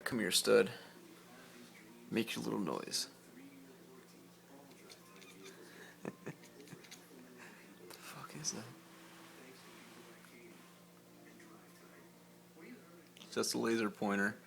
Come here, stud. Make your little noise. The fuck is that? Just a laser pointer.